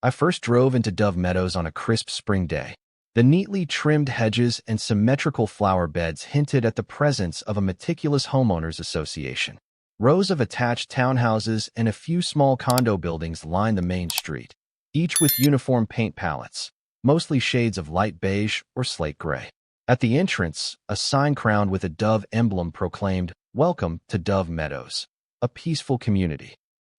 I first drove into Dove Meadows on a crisp spring day. The neatly trimmed hedges and symmetrical flower beds hinted at the presence of a meticulous homeowners association. Rows of attached townhouses and a few small condo buildings line the main street, each with uniform paint palettes, mostly shades of light beige or slate gray. At the entrance, a sign crowned with a dove emblem proclaimed, "Welcome to Dove Meadows, a peaceful community."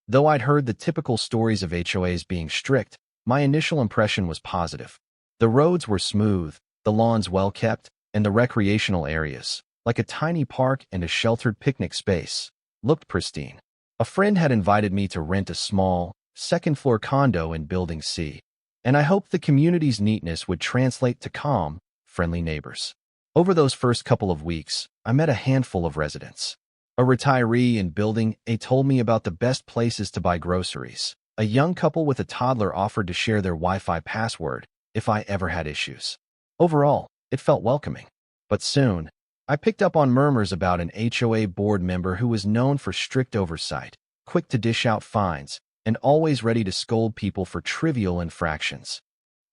Though I'd heard the typical stories of HOAs being strict, my initial impression was positive. The roads were smooth, the lawns well kept, and the recreational areas, like a tiny park and a sheltered picnic space, looked pristine. A friend had invited me to rent a small, second-floor condo in Building C, and I hoped the community's neatness would translate to calm, friendly neighbors. Over those first couple of weeks, I met a handful of residents. A retiree in Building A told me about the best places to buy groceries. A young couple with a toddler offered to share their Wi-Fi password if I ever had issues. Overall, it felt welcoming. But soon, I picked up on murmurs about an HOA board member who was known for strict oversight, quick to dish out fines, and always ready to scold people for trivial infractions.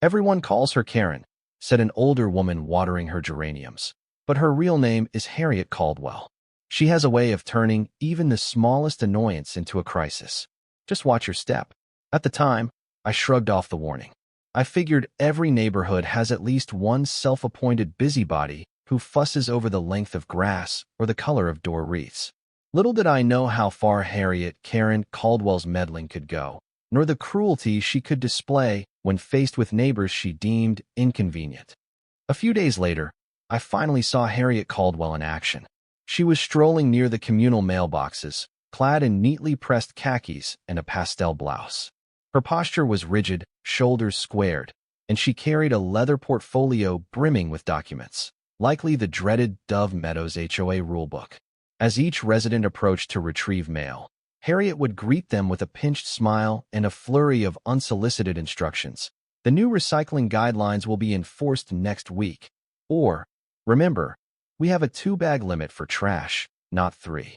"Everyone calls her Karen," said an older woman watering her geraniums, "but her real name is Harriet Caldwell. She has a way of turning even the smallest annoyance into a crisis. Just watch your step." At the time, I shrugged off the warning. I figured every neighborhood has at least one self-appointed busybody who fusses over the length of grass or the color of door wreaths. Little did I know how far Harriet Karen Caldwell's meddling could go, nor the cruelty she could display when faced with neighbors she deemed inconvenient. A few days later, I finally saw Harriet Caldwell in action. She was strolling near the communal mailboxes, clad in neatly pressed khakis and a pastel blouse. Her posture was rigid, shoulders squared, and she carried a leather portfolio brimming with documents, likely the dreaded Dove Meadows HOA rulebook. As each resident approached to retrieve mail, Harriet would greet them with a pinched smile and a flurry of unsolicited instructions. "The new recycling guidelines will be enforced next week." Or, "Remember, we have a 2-bag limit for trash, not 3.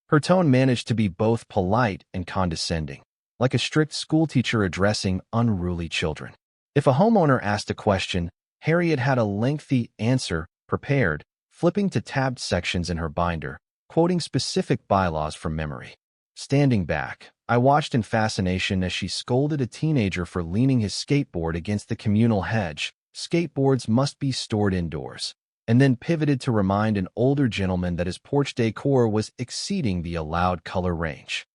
Her tone managed to be both polite and condescending, like a strict schoolteacher addressing unruly children. If a homeowner asked a question, Harriet had a lengthy answer prepared, flipping to tabbed sections in her binder, quoting specific bylaws from memory. Standing back, I watched in fascination as she scolded a teenager for leaning his skateboard against the communal hedge. "Skateboards must be stored indoors," and then pivoted to remind an older gentleman that his porch decor was exceeding the allowed color range.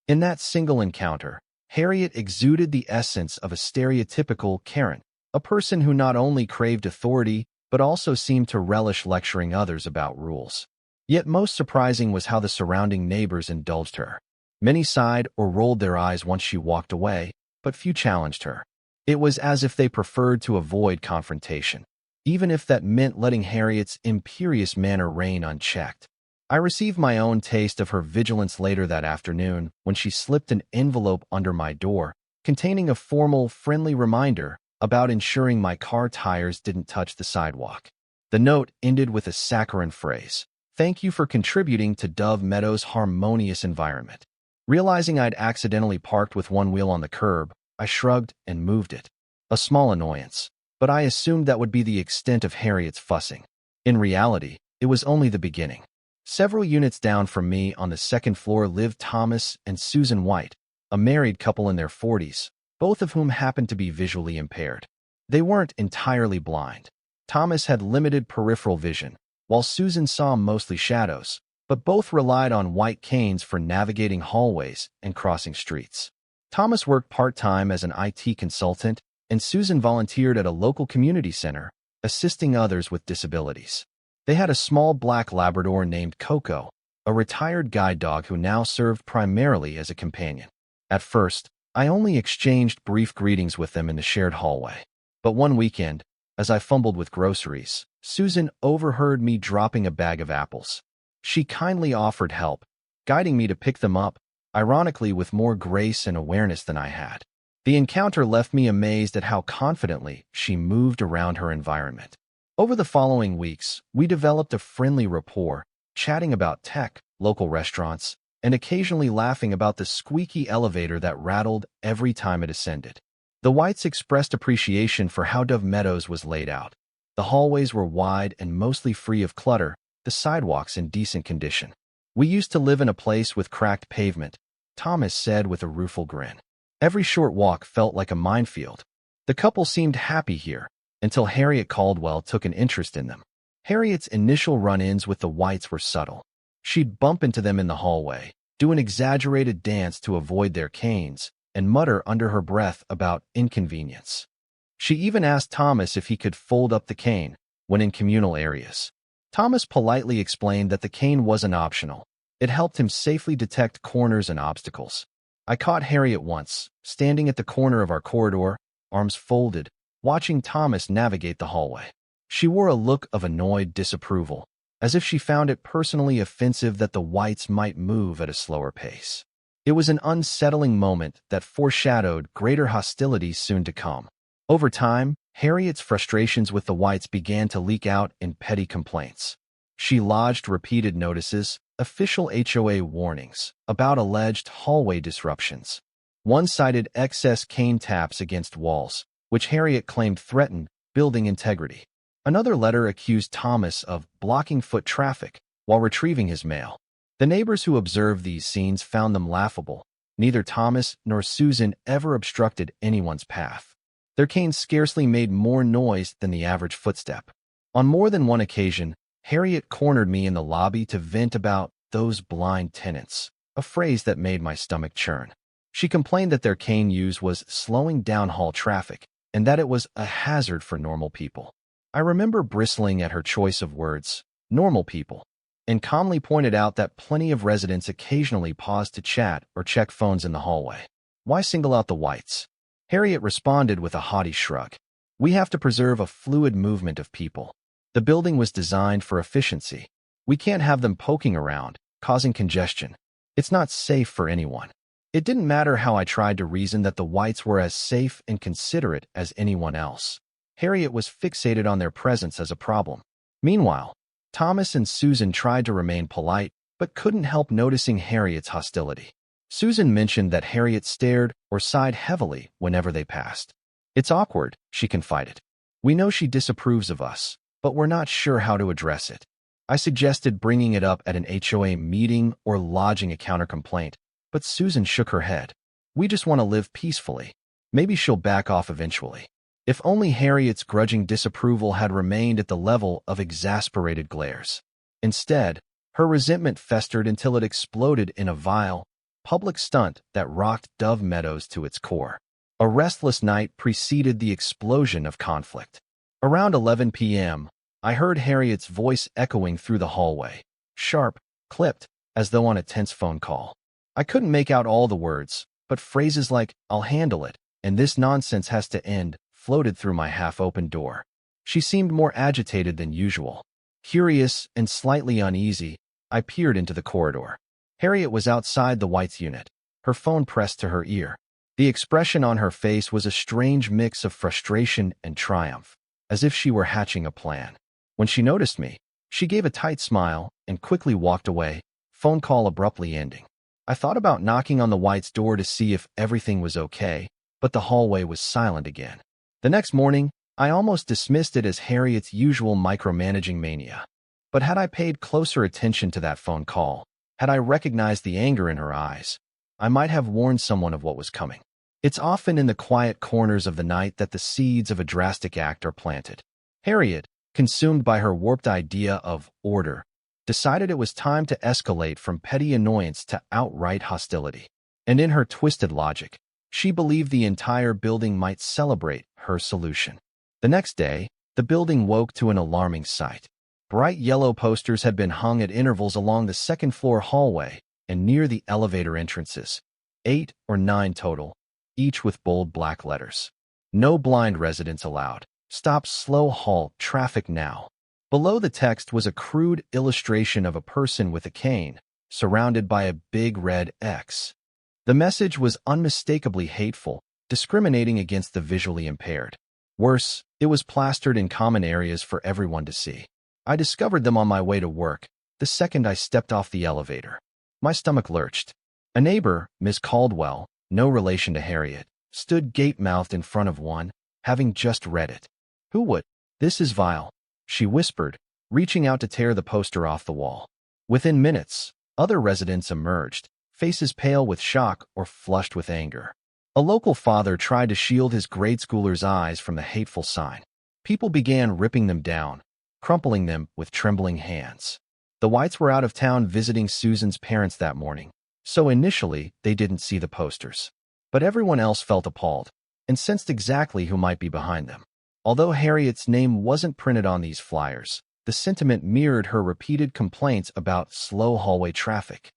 In that single encounter, Harriet exuded the essence of a stereotypical Karen, a person who not only craved authority but also seemed to relish lecturing others about rules. Yet most surprising was how the surrounding neighbors indulged her. Many sighed or rolled their eyes once she walked away, but few challenged her. It was as if they preferred to avoid confrontation, even if that meant letting Harriet's imperious manner reign unchecked. I received my own taste of her vigilance later that afternoon when she slipped an envelope under my door, containing a formal, friendly reminder about ensuring my car tires didn't touch the sidewalk. The note ended with a saccharine phrase: "Thank you for contributing to Dove Meadows' harmonious environment." Realizing I'd accidentally parked with one wheel on the curb, I shrugged and moved it. A small annoyance, but I assumed that would be the extent of Harriet's fussing. In reality, it was only the beginning. Several units down from me on the second floor lived Thomas and Susan White, a married couple in their 40s, both of whom happened to be visually impaired. They weren't entirely blind. Thomas had limited peripheral vision, while Susan saw mostly shadows, but both relied on white canes for navigating hallways and crossing streets. Thomas worked part-time as an IT consultant, and Susan volunteered at a local community center, assisting others with disabilities. They had a small black Labrador named Coco, a retired guide dog who now served primarily as a companion. At first, I only exchanged brief greetings with them in the shared hallway. But one weekend, as I fumbled with groceries, Susan overheard me dropping a bag of apples. She kindly offered help, guiding me to pick them up, ironically with more grace and awareness than I had. The encounter left me amazed at how confidently she moved around her environment. Over the following weeks, we developed a friendly rapport, chatting about tech, local restaurants, and occasionally laughing about the squeaky elevator that rattled every time it ascended. The Whites expressed appreciation for how Dove Meadows was laid out. The hallways were wide and mostly free of clutter, the sidewalks in decent condition. "We used to live in a place with cracked pavement," Thomas said with a rueful grin. "Every short walk felt like a minefield." The couple seemed happy here, until Harriet Caldwell took an interest in them. Harriet's initial run-ins with the Whites were subtle. She'd bump into them in the hallway, do an exaggerated dance to avoid their canes, and mutter under her breath about inconvenience. She even asked Thomas if he could fold up the cane when in communal areas. Thomas politely explained that the cane wasn't optional. It helped him safely detect corners and obstacles. I caught Harriet once, standing at the corner of our corridor, arms folded, watching Thomas navigate the hallway. She wore a look of annoyed disapproval, as if she found it personally offensive that the Whites might move at a slower pace. It was an unsettling moment that foreshadowed greater hostilities soon to come. Over time, Harriet's frustrations with the Whites began to leak out in petty complaints. She lodged repeated notices, official HOA warnings, about alleged hallway disruptions. One cited excess cane taps against walls, which Harriet claimed threatened building integrity. Another letter accused Thomas of blocking foot traffic while retrieving his mail. The neighbors who observed these scenes found them laughable. Neither Thomas nor Susan ever obstructed anyone's path. Their canes scarcely made more noise than the average footstep. On more than one occasion, Harriet cornered me in the lobby to vent about "those blind tenants," a phrase that made my stomach churn. She complained that their cane use was slowing down hall traffic and that it was a hazard for normal people. I remember bristling at her choice of words, "normal people," and calmly pointed out that plenty of residents occasionally paused to chat or check phones in the hallway. Why single out the Whites? Harriet responded with a haughty shrug. "We have to preserve a fluid movement of people. The building was designed for efficiency. We can't have them poking around, causing congestion. It's not safe for anyone." It didn't matter how I tried to reason that the Whites were as safe and considerate as anyone else. Harriet was fixated on their presence as a problem. Meanwhile, Thomas and Susan tried to remain polite, but couldn't help noticing Harriet's hostility. Susan mentioned that Harriet stared or sighed heavily whenever they passed. "It's awkward," she confided. "We know she disapproves of us, but we're not sure how to address it." I suggested bringing it up at an HOA meeting or lodging a counter-complaint, but Susan shook her head. "We just want to live peacefully. Maybe she'll back off eventually." If only Harriet's grudging disapproval had remained at the level of exasperated glares. Instead, her resentment festered until it exploded in a vile, public stunt that rocked Dove Meadows to its core. A restless night preceded the explosion of conflict. Around 11 p.m., I heard Harriet's voice echoing through the hallway, sharp, clipped, as though on a tense phone call. I couldn't make out all the words, but phrases like, "I'll handle it," and "this nonsense has to end," floated through my half-open door. She seemed more agitated than usual. Curious and slightly uneasy, I peered into the corridor. Harriet was outside the Whites unit, her phone pressed to her ear. The expression on her face was a strange mix of frustration and triumph, as if she were hatching a plan. When she noticed me, she gave a tight smile and quickly walked away, phone call abruptly ending. I thought about knocking on the Whites' door to see if everything was okay, but the hallway was silent again. The next morning, I almost dismissed it as Harriet's usual micromanaging mania. But had I paid closer attention to that phone call, had I recognized the anger in her eyes, I might have warned someone of what was coming. It's often in the quiet corners of the night that the seeds of a drastic act are planted. Harriet, consumed by her warped idea of order, decided it was time to escalate from petty annoyance to outright hostility. And in her twisted logic, she believed the entire building might celebrate her solution. The next day, the building woke to an alarming sight. Bright yellow posters had been hung at intervals along the second-floor hallway and near the elevator entrances, 8 or 9 total, each with bold black letters. "No blind residents allowed. Stop slow halt traffic now." Below the text was a crude illustration of a person with a cane, surrounded by a big red X. The message was unmistakably hateful, discriminating against the visually impaired. Worse, it was plastered in common areas for everyone to see. I discovered them on my way to work, the second I stepped off the elevator. My stomach lurched. A neighbor, Miss Caldwell, no relation to Harriet, stood gape-mouthed in front of one, having just read it. "Who would? This is vile," she whispered, reaching out to tear the poster off the wall. Within minutes, other residents emerged, faces pale with shock or flushed with anger. A local father tried to shield his grade schooler's eyes from the hateful sign. People began ripping them down, crumpling them with trembling hands. The Whites were out of town visiting Susan's parents that morning, so initially they didn't see the posters. But everyone else felt appalled and sensed exactly who might be behind them. Although Harriet's name wasn't printed on these flyers, the sentiment mirrored her repeated complaints about slow hallway traffic.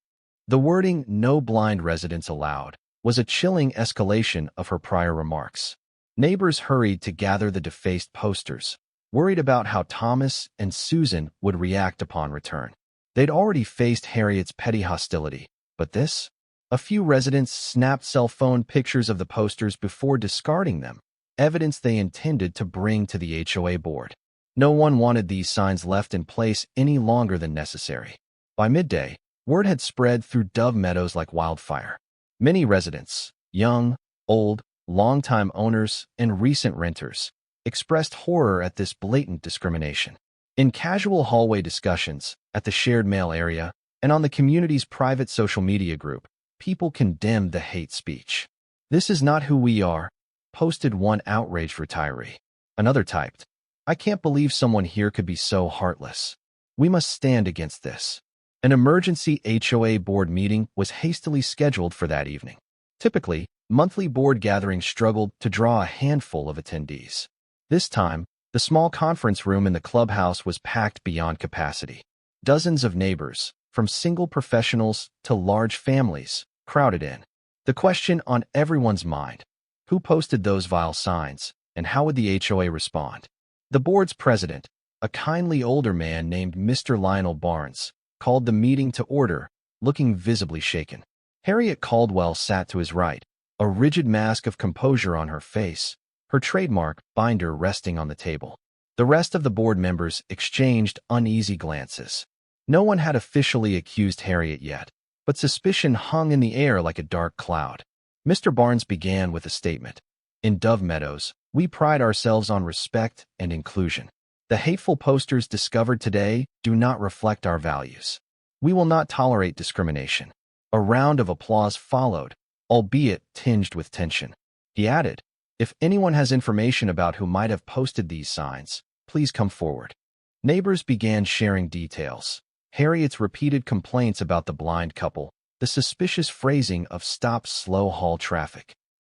The wording, "No blind residents allowed," was a chilling escalation of her prior remarks. Neighbors hurried to gather the defaced posters, worried about how Thomas and Susan would react upon return. They'd already faced Harriet's petty hostility, but this? A few residents snapped cell phone pictures of the posters before discarding them, evidence they intended to bring to the HOA board. No one wanted these signs left in place any longer than necessary. By midday, word had spread through Dove Meadows like wildfire. Many residents, young, old, longtime owners, and recent renters, expressed horror at this blatant discrimination. In casual hallway discussions, at the shared mail area, and on the community's private social media group, people condemned the hate speech. "This is not who we are," posted one outraged retiree. Another typed, "I can't believe someone here could be so heartless. We must stand against this." An emergency HOA board meeting was hastily scheduled for that evening. Typically, monthly board gatherings struggled to draw a handful of attendees. This time, the small conference room in the clubhouse was packed beyond capacity. Dozens of neighbors, from single professionals to large families, crowded in. The question on everyone's mind: who posted those vile signs, and how would the HOA respond? The board's president, a kindly older man named Mr. Lionel Barnes, called the meeting to order, looking visibly shaken. Harriet Caldwell sat to his right, a rigid mask of composure on her face, her trademark binder resting on the table. The rest of the board members exchanged uneasy glances. No one had officially accused Harriet yet, but suspicion hung in the air like a dark cloud. Mr. Barnes began with a statement. "In Dove Meadows, we pride ourselves on respect and inclusion. The hateful posters discovered today do not reflect our values. We will not tolerate discrimination." A round of applause followed, albeit tinged with tension. He added, "If anyone has information about who might have posted these signs, please come forward." Neighbors began sharing details. Harriet's repeated complaints about the blind couple, the suspicious phrasing of "stop slow haul traffic."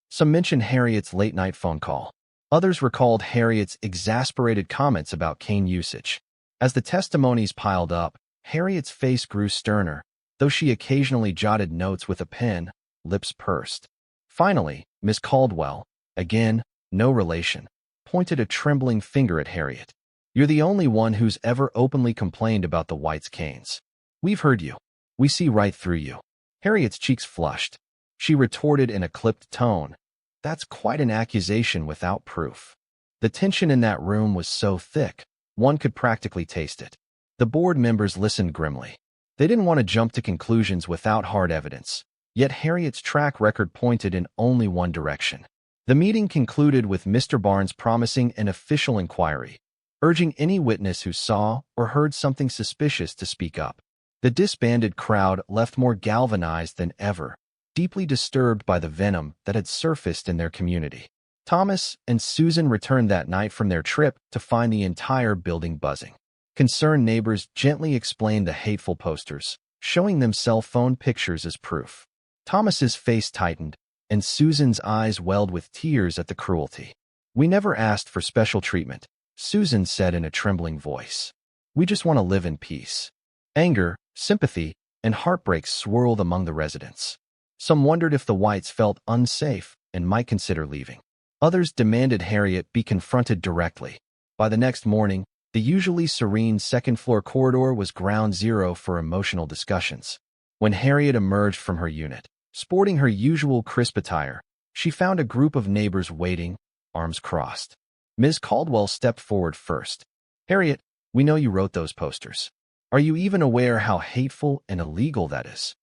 Some mentioned Harriet's late-night phone call. Others recalled Harriet's exasperated comments about cane usage. As the testimonies piled up, Harriet's face grew sterner, though she occasionally jotted notes with a pen, lips pursed. Finally, Miss Caldwell, again, no relation, pointed a trembling finger at Harriet. "You're the only one who's ever openly complained about the Whites' canes. We've heard you. We see right through you." Harriet's cheeks flushed. She retorted in a clipped tone, "That's quite an accusation without proof." The tension in that room was so thick, one could practically taste it. The board members listened grimly. They didn't want to jump to conclusions without hard evidence, yet Harriet's track record pointed in only one direction. The meeting concluded with Mr. Barnes promising an official inquiry, urging any witness who saw or heard something suspicious to speak up. The disbanded crowd left more galvanized than ever, deeply disturbed by the venom that had surfaced in their community. Thomas and Susan returned that night from their trip to find the entire building buzzing. Concerned neighbors gently explained the hateful posters, showing them cell phone pictures as proof. Thomas's face tightened, and Susan's eyes welled with tears at the cruelty. "We never asked for special treatment," Susan said in a trembling voice. "We just want to live in peace." Anger, sympathy, and heartbreak swirled among the residents. Some wondered if the Whites felt unsafe and might consider leaving. Others demanded Harriet be confronted directly. By the next morning, the usually serene second-floor corridor was ground zero for emotional discussions. When Harriet emerged from her unit, sporting her usual crisp attire, she found a group of neighbors waiting, arms crossed. Ms. Caldwell stepped forward first. "Harriet, we know you wrote those posters. Are you even aware how hateful and illegal that is?"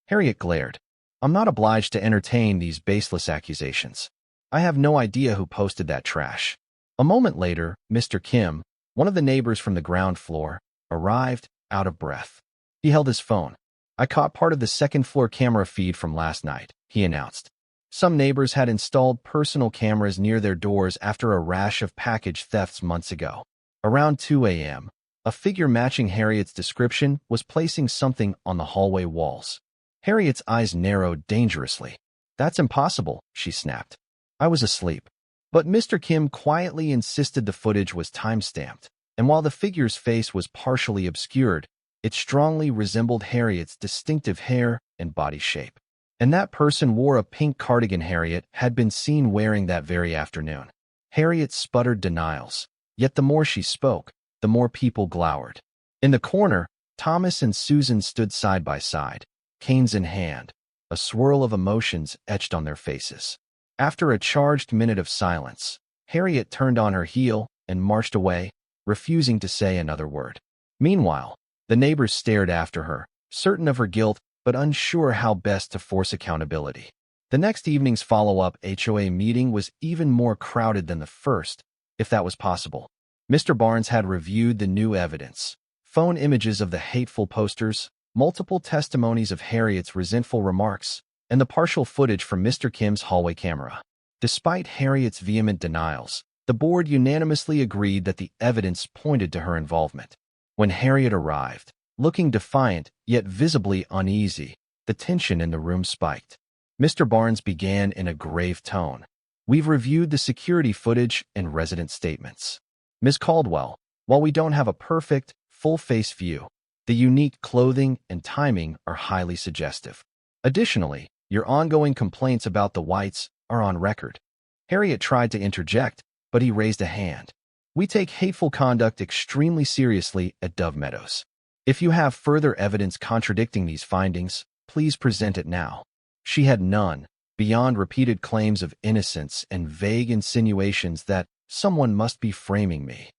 Harriet glared. "I'm not obliged to entertain these baseless accusations." I have no idea who posted that trash. A moment later, Mr. Kim, one of the neighbors from the ground floor, arrived, out of breath. He held his phone. I caught part of the second-floor camera feed from last night, he announced. Some neighbors had installed personal cameras near their doors after a rash of package thefts months ago. Around 2 a.m., a figure matching Harriet's description was placing something on the hallway walls. Harriet's eyes narrowed dangerously. That's impossible, she snapped. I was asleep. But Mr. Kim quietly insisted the footage was time-stamped, and while the figure's face was partially obscured, it strongly resembled Harriet's distinctive hair and body shape. And that person wore a pink cardigan Harriet had been seen wearing that very afternoon. Harriet sputtered denials, yet the more she spoke, the more people glowered. In the corner, Thomas and Susan stood side by side, canes in hand, a swirl of emotions etched on their faces. After a charged minute of silence, Harriet turned on her heel and marched away, refusing to say another word. Meanwhile, the neighbors stared after her, certain of her guilt but unsure how best to force accountability. The next evening's follow-up HOA meeting was even more crowded than the first, if that was possible. Mr. Barnes had reviewed the new evidence, phone images of the hateful posters, multiple testimonies of Harriet's resentful remarks, and the partial footage from Mr. Kim's hallway camera. Despite Harriet's vehement denials, the board unanimously agreed that the evidence pointed to her involvement. When Harriet arrived, looking defiant yet visibly uneasy, the tension in the room spiked. Mr. Barnes began in a grave tone. We've reviewed the security footage and resident statements. Ms. Caldwell, while we don't have a perfect, full-face view, the unique clothing and timing are highly suggestive. Additionally, your ongoing complaints about the whites are on record. Harriet tried to interject, but he raised a hand. We take hateful conduct extremely seriously at Dove Meadows. If you have further evidence contradicting these findings, please present it now. She had none, beyond repeated claims of innocence and vague insinuations that someone must be framing me.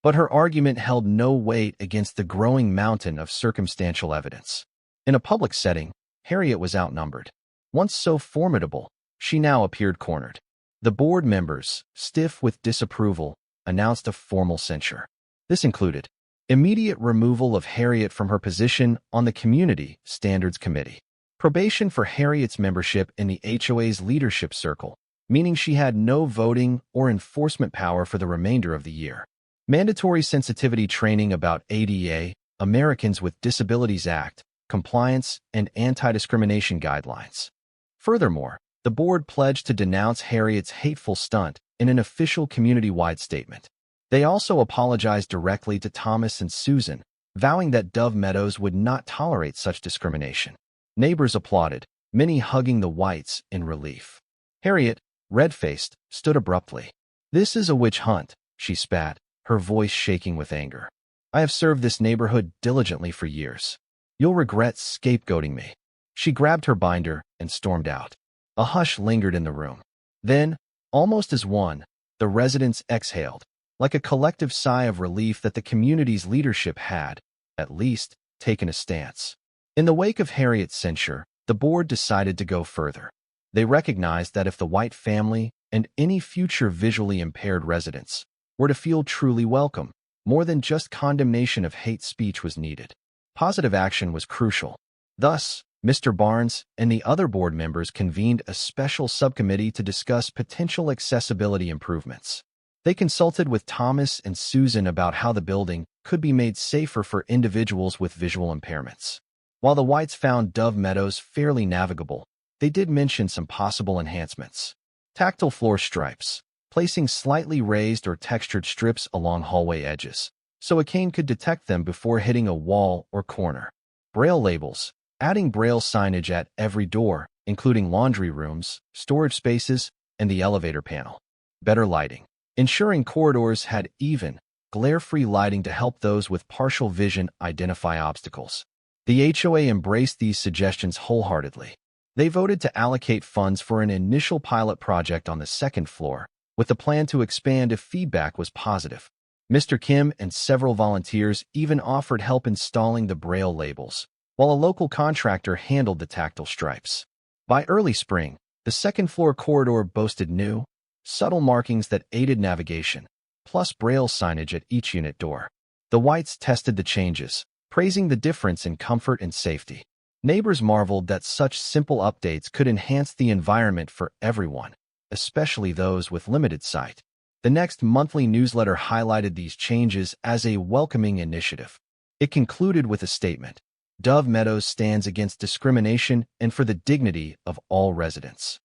But her argument held no weight against the growing mountain of circumstantial evidence. In a public setting, Harriet was outnumbered. Once so formidable, she now appeared cornered. The board members, stiff with disapproval, announced a formal censure. This included immediate removal of Harriet from her position on the Community Standards Committee, probation for Harriet's membership in the HOA's leadership circle, meaning she had no voting or enforcement power for the remainder of the year, mandatory sensitivity training about ADA, Americans with Disabilities Act, compliance, and anti-discrimination guidelines. Furthermore, the board pledged to denounce Harriet's hateful stunt in an official community-wide statement. They also apologized directly to Thomas and Susan, vowing that Dove Meadows would not tolerate such discrimination. Neighbors applauded, many hugging the whites in relief. Harriet, red-faced, stood abruptly. "This is a witch hunt," she spat, her voice shaking with anger. "I have served this neighborhood diligently for years. You'll regret scapegoating me." She grabbed her binder and stormed out. A hush lingered in the room. Then, almost as one, the residents exhaled, like a collective sigh of relief that the community's leadership had, at least, taken a stance. In the wake of Harriet's censure, the board decided to go further. They recognized that if the white family and any future visually impaired residents were to feel truly welcome, more than just condemnation of hate speech was needed. Positive action was crucial. Thus, Mr. Barnes and the other board members convened a special subcommittee to discuss potential accessibility improvements. They consulted with Thomas and Susan about how the building could be made safer for individuals with visual impairments. While the whites found Dove Meadows fairly navigable, they did mention some possible enhancements. Tactile floor stripes, placing slightly raised or textured strips along hallway edges, so a cane could detect them before hitting a wall or corner. Braille labels, adding Braille signage at every door, including laundry rooms, storage spaces, and the elevator panel. Better lighting, ensuring corridors had even, glare-free lighting to help those with partial vision identify obstacles. The HOA embraced these suggestions wholeheartedly. They voted to allocate funds for an initial pilot project on the second floor, with the plan to expand if feedback was positive. Mr. Kim and several volunteers even offered help installing the Braille labels, while a local contractor handled the tactile stripes. By early spring, the second-floor corridor boasted new, subtle markings that aided navigation, plus braille signage at each unit door. The Whites tested the changes, praising the difference in comfort and safety. Neighbors marveled that such simple updates could enhance the environment for everyone, especially those with limited sight. The next monthly newsletter highlighted these changes as a welcoming initiative. It concluded with a statement: Dove Meadows stands against discrimination and for the dignity of all residents.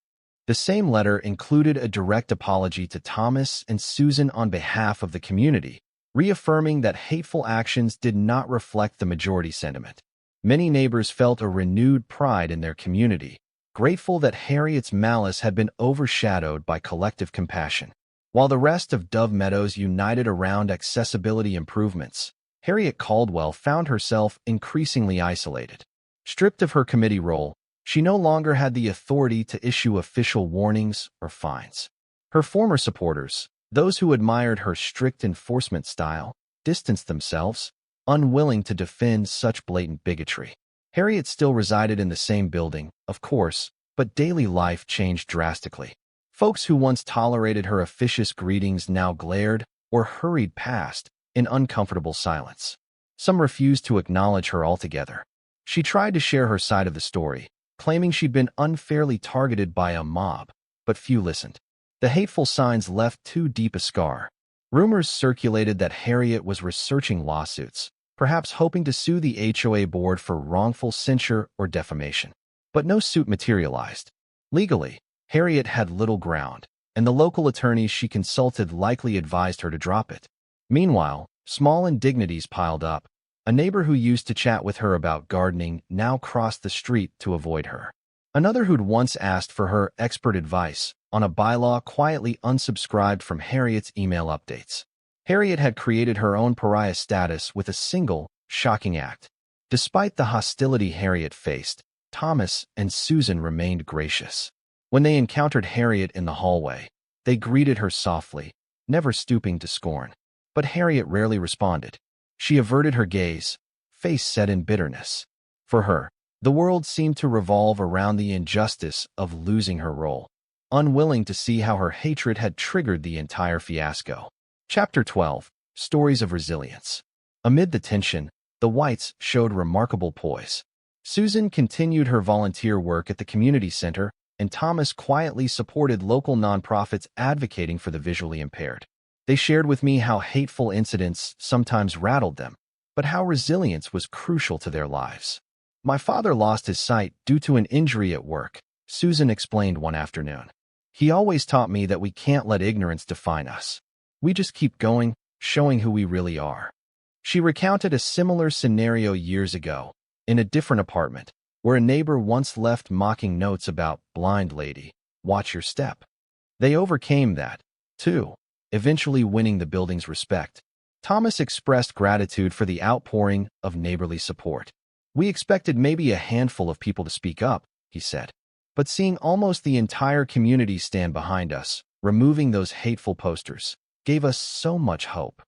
The same letter included a direct apology to Thomas and Susan on behalf of the community, reaffirming that hateful actions did not reflect the majority sentiment. Many neighbors felt a renewed pride in their community, grateful that Harriet's malice had been overshadowed by collective compassion. While the rest of Dove Meadows united around accessibility improvements, Harriet Caldwell found herself increasingly isolated. Stripped of her committee role, she no longer had the authority to issue official warnings or fines. Her former supporters, those who admired her strict enforcement style, distanced themselves, unwilling to defend such blatant bigotry. Harriet still resided in the same building, of course, but daily life changed drastically. Folks who once tolerated her officious greetings now glared or hurried past in uncomfortable silence. Some refused to acknowledge her altogether. She tried to share her side of the story, claiming she'd been unfairly targeted by a mob, but few listened. The hateful signs left too deep a scar. Rumors circulated that Harriet was researching lawsuits, perhaps hoping to sue the HOA board for wrongful censure or defamation. But no suit materialized. Legally, Harriet had little ground, and the local attorneys she consulted likely advised her to drop it. Meanwhile, small indignities piled up. A neighbor who used to chat with her about gardening now crossed the street to avoid her. Another who'd once asked for her expert advice on a bylaw quietly unsubscribed from Harriet's email updates. Harriet had created her own pariah status with a single, shocking act. Despite the hostility Harriet faced, Thomas and Susan remained gracious. When they encountered Harriet in the hallway, they greeted her softly, never stooping to scorn. But Harriet rarely responded. She averted her gaze, face set in bitterness. For her, the world seemed to revolve around the injustice of losing her role, unwilling to see how her hatred had triggered the entire fiasco. Chapter 12. Stories of Resilience. Amid the tension, the Whites showed remarkable poise. Susan continued her volunteer work at the community center, and Thomas quietly supported local nonprofits advocating for the visually impaired. They shared with me how hateful incidents sometimes rattled them, but how resilience was crucial to their lives. My father lost his sight due to an injury at work, Susan explained one afternoon. He always taught me that we can't let ignorance define us. We just keep going, showing who we really are. She recounted a similar scenario years ago, in a different apartment, where a neighbor once left mocking notes about "blind lady, watch your step." They overcame that, too, eventually winning the building's respect. Thomas expressed gratitude for the outpouring of neighborly support. "We expected maybe a handful of people to speak up," he said. "But seeing almost the entire community stand behind us, removing those hateful posters, gave us so much hope."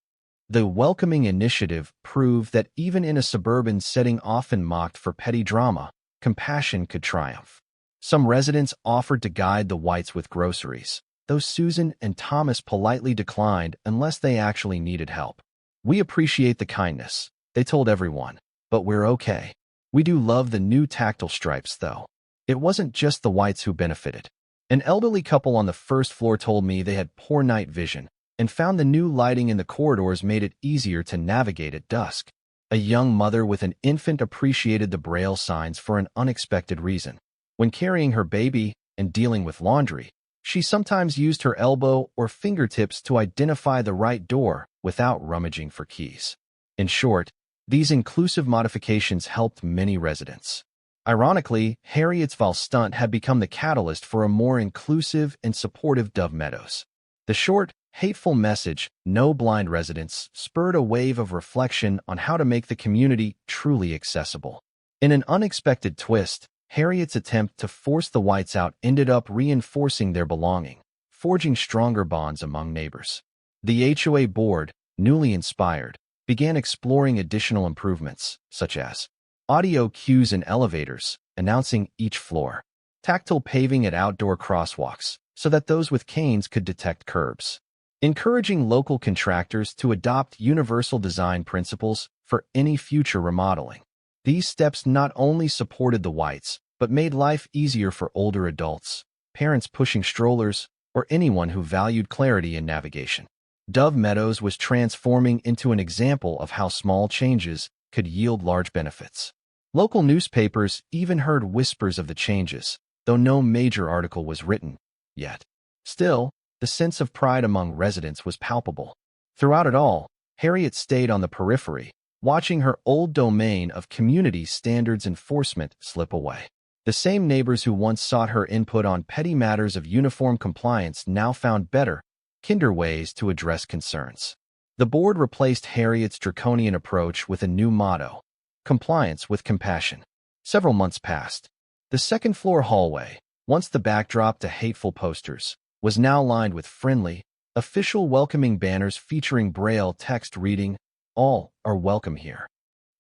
The welcoming initiative proved that even in a suburban setting often mocked for petty drama, compassion could triumph. Some residents offered to guide the Whites with groceries, though Susan and Thomas politely declined unless they actually needed help. "We appreciate the kindness," they told everyone, "but we're okay. We do love the new tactile stripes, though." It wasn't just the Whites who benefited. An elderly couple on the first floor told me they had poor night vision and found the new lighting in the corridors made it easier to navigate at dusk. A young mother with an infant appreciated the braille signs for an unexpected reason. When carrying her baby and dealing with laundry, she sometimes used her elbow or fingertips to identify the right door without rummaging for keys. In short, these inclusive modifications helped many residents. Ironically, Harriet's stunt had become the catalyst for a more inclusive and supportive Dove Meadows. The short, hateful message, "No blind residents," spurred a wave of reflection on how to make the community truly accessible. In an unexpected twist, Harriet's attempt to force the Whites out ended up reinforcing their belonging, forging stronger bonds among neighbors. The HOA board, newly inspired, began exploring additional improvements, such as audio cues in elevators, announcing each floor, tactile paving at outdoor crosswalks, so that those with canes could detect curbs. Encouraging local contractors to adopt universal design principles for any future remodeling. These steps not only supported the whites, but made life easier for older adults, parents pushing strollers, or anyone who valued clarity in navigation. Dove Meadows was transforming into an example of how small changes could yield large benefits. Local newspapers even heard whispers of the changes, though no major article was written yet. Still, the sense of pride among residents was palpable. Throughout it all, Harriet stayed on the periphery, watching her old domain of community standards enforcement slip away. The same neighbors who once sought her input on petty matters of uniform compliance now found better, kinder ways to address concerns. The board replaced Harriet's draconian approach with a new motto: compliance with compassion. Several months passed. The second-floor hallway, once the backdrop to hateful posters, was now lined with friendly, official welcoming banners featuring Braille text reading, "All are welcome here."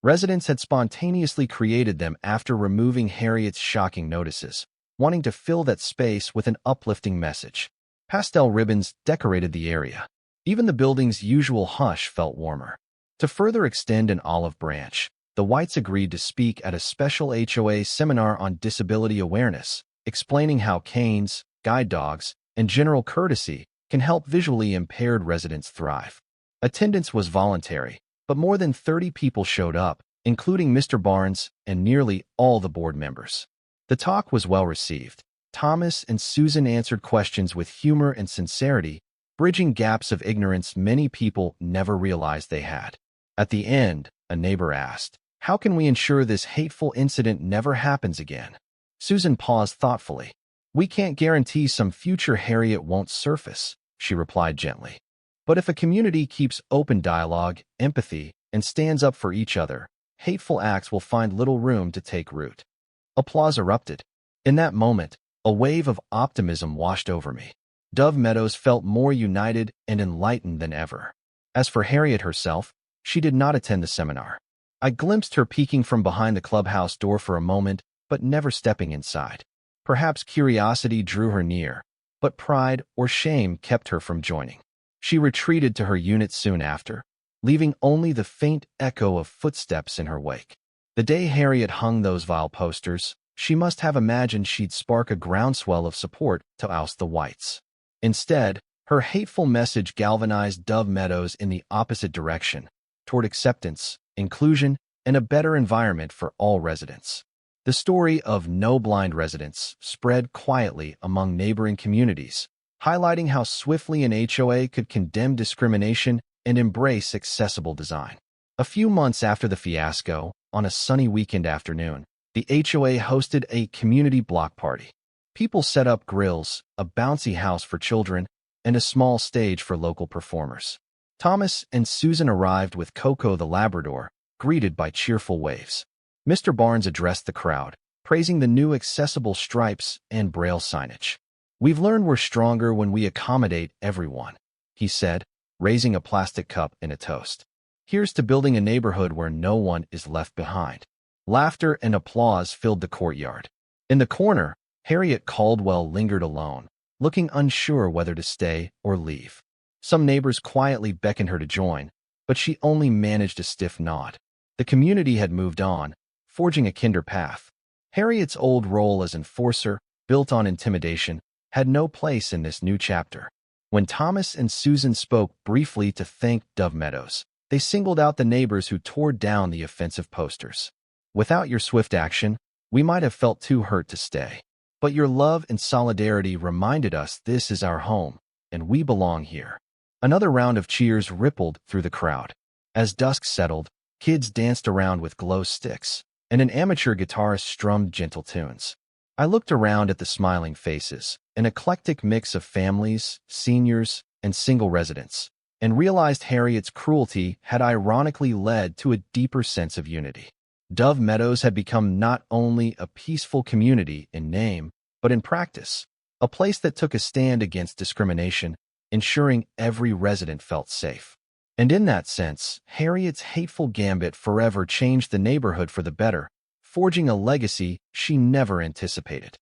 Residents had spontaneously created them after removing Harriet's shocking notices, wanting to fill that space with an uplifting message. Pastel ribbons decorated the area. Even the building's usual hush felt warmer. To further extend an olive branch, the whites agreed to speak at a special HOA seminar on disability awareness, explaining how canes, guide dogs, and general courtesy can help visually impaired residents thrive. Attendance was voluntary, but more than 30 people showed up, including Mr. Barnes and nearly all the board members. The talk was well received. Thomas and Susan answered questions with humor and sincerity, bridging gaps of ignorance many people never realized they had. At the end, a neighbor asked, "How can we ensure this hateful incident never happens again?" Susan paused thoughtfully. "We can't guarantee some future Harriet won't surface," she replied gently. "But if a community keeps open dialogue, empathy, and stands up for each other, hateful acts will find little room to take root." Applause erupted. In that moment, a wave of optimism washed over me. Dove Meadows felt more united and enlightened than ever. As for Harriet herself, she did not attend the seminar. I glimpsed her peeking from behind the clubhouse door for a moment, but never stepping inside. Perhaps curiosity drew her near, but pride or shame kept her from joining. She retreated to her unit soon after, leaving only the faint echo of footsteps in her wake. The day Harriet hung those vile posters, she must have imagined she'd spark a groundswell of support to oust the whites. Instead, her hateful message galvanized Dove Meadows in the opposite direction, toward acceptance, inclusion, and a better environment for all residents. The story of No Blind Residents spread quietly among neighboring communities, highlighting how swiftly an HOA could condemn discrimination and embrace accessible design. A few months after the fiasco, on a sunny weekend afternoon, the HOA hosted a community block party. People set up grills, a bouncy house for children, and a small stage for local performers. Thomas and Susan arrived with Coco the Labrador, greeted by cheerful waves. Mr. Barnes addressed the crowd, praising the new accessible stripes and Braille signage. "We've learned we're stronger when we accommodate everyone," he said, raising a plastic cup in a toast. "Here's to building a neighborhood where no one is left behind." Laughter and applause filled the courtyard. In the corner, Harriet Caldwell lingered alone, looking unsure whether to stay or leave. Some neighbors quietly beckoned her to join, but she only managed a stiff nod. The community had moved on, forging a kinder path. Harriet's old role as enforcer, built on intimidation, had no place in this new chapter. When Thomas and Susan spoke briefly to thank Dove Meadows, they singled out the neighbors who tore down the offensive posters. "Without your swift action, we might have felt too hurt to stay. But your love and solidarity reminded us this is our home, and we belong here." Another round of cheers rippled through the crowd. As dusk settled, kids danced around with glow sticks, and an amateur guitarist strummed gentle tunes. I looked around at the smiling faces, an eclectic mix of families, seniors, and single residents, and realized Harriet's cruelty had ironically led to a deeper sense of unity. Dove Meadows had become not only a peaceful community in name, but in practice, a place that took a stand against discrimination, ensuring every resident felt safe. And in that sense, Harriet's hateful gambit forever changed the neighborhood for the better, forging a legacy she never anticipated.